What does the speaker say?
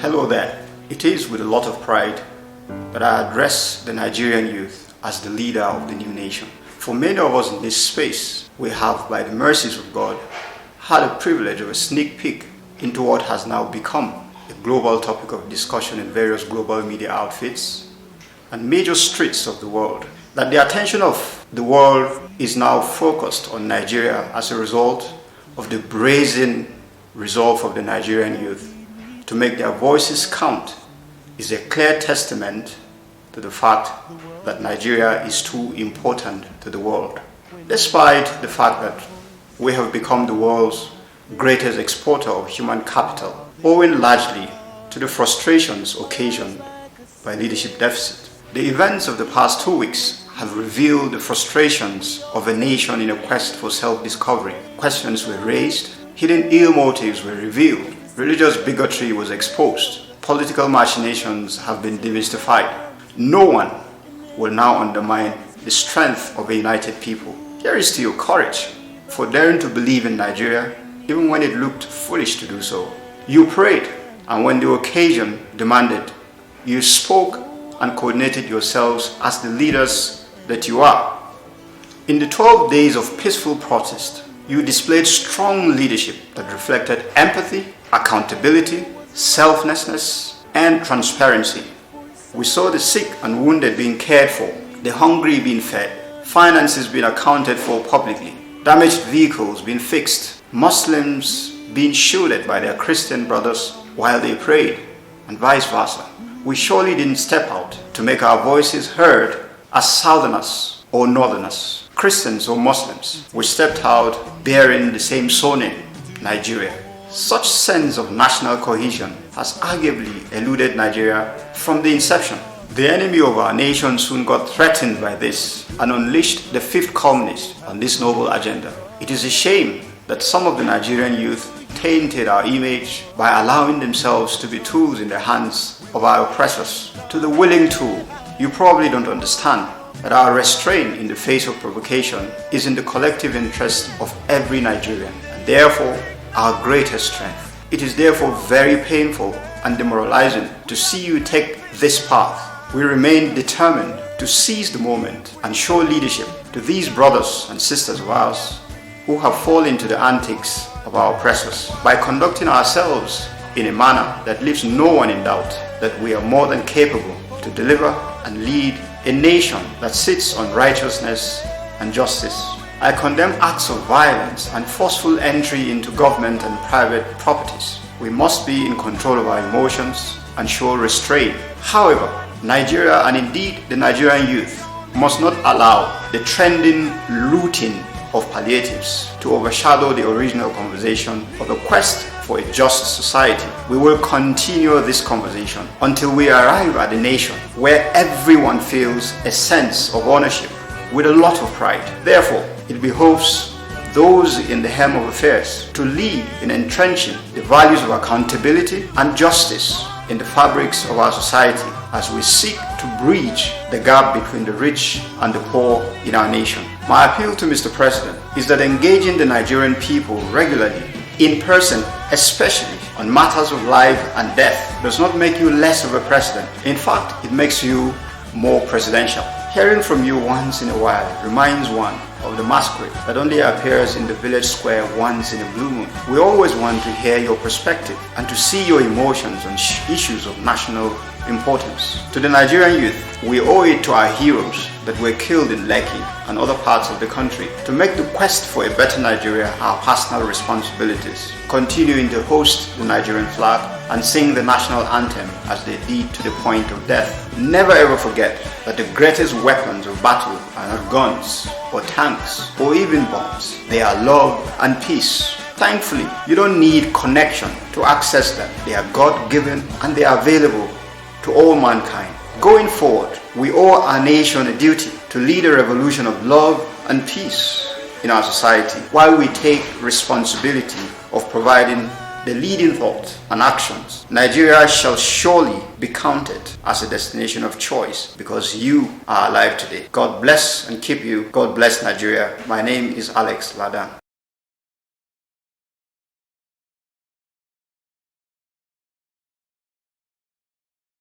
Hello there. It is with a lot of pride that I address the Nigerian youth as the leader of the new nation. For many of us in this space, we have, by the mercies of God, had a privilege of a sneak peek into what has now become a global topic of discussion in various global media outfits and major streets of the world. That the attention of the world is now focused on Nigeria as a result of the brazen resolve of the Nigerian youth to make their voices count is a clear testament to the fact that Nigeria is too important to the world. Despite the fact that we have become the world's greatest exporter of human capital, owing largely to the frustrations occasioned by leadership deficit. The events of the past 2 weeks have revealed the frustrations of a nation in a quest for self-discovery. Questions were raised, hidden ill motives were revealed, religious bigotry was exposed, political machinations have been demystified. No one will now undermine the strength of a united people. Here is to your courage for daring to believe in Nigeria, even when it looked foolish to do so. You prayed, and when the occasion demanded, you spoke and coordinated yourselves as the leaders that you are. In the 12 days of peaceful protest, you displayed strong leadership that reflected empathy, accountability, selflessness, and transparency. We saw the sick and wounded being cared for, the hungry being fed, finances being accounted for publicly, damaged vehicles being fixed, Muslims being shielded by their Christian brothers while they prayed, and vice versa. We surely didn't step out to make our voices heard as Southerners or Northerners, Christians or Muslims. We stepped out bearing the same surname, Nigeria. Such sense of national cohesion has arguably eluded Nigeria from the inception. The enemy of our nation soon got threatened by this and unleashed the fifth columnist on this noble agenda. It is a shame that some of the Nigerian youth tainted our image by allowing themselves to be tools in the hands of our oppressors. To the willing tool, you probably don't understand that our restraint in the face of provocation is in the collective interest of every Nigerian, and therefore our greatest strength. It is therefore very painful and demoralizing to see you take this path. We remain determined to seize the moment and show leadership to these brothers and sisters of ours who have fallen into the antics of our oppressors by conducting ourselves in a manner that leaves no one in doubt that we are more than capable to deliver and lead a nation that sits on righteousness and justice. I condemn acts of violence and forceful entry into government and private properties. We must be in control of our emotions and show restraint. However, Nigeria and indeed the Nigerian youth must not allow the trending looting of palliatives to overshadow the original conversation of the quest for a just society. We will continue this conversation until we arrive at a nation where everyone feels a sense of ownership with a lot of pride. Therefore, it behoves those in the helm of affairs to lead in entrenching the values of accountability and justice in the fabrics of our society as we seek to bridge the gap between the rich and the poor in our nation. My appeal to Mr. President is that engaging the Nigerian people regularly, in person, especially on matters of life and death, does not make you less of a president. In fact, it makes you more presidential. Hearing from you once in a while reminds one of the masquerade that only appears in the village square once in a blue moon. We always want to hear your perspective and to see your emotions on issues of national importance. To the Nigerian youth, we owe it to our heroes that were killed in Lekki and other parts of the country to make the quest for a better Nigeria our personal responsibilities, continuing to host the Nigerian flag and sing the national anthem as they did to the point of death. Never ever forget that the greatest weapons of battle are not guns or tanks or even bombs. They are love and peace. Thankfully, you don't need connection to access them. They are God-given and they are available to all mankind. Going forward, we owe our nation a duty to lead a revolution of love and peace in our society while we take responsibility of providing the leading thought and actions. Nigeria shall surely be counted as a destination of choice because you are alive today. God bless and keep you. God bless Nigeria. My name is Alex Ladan.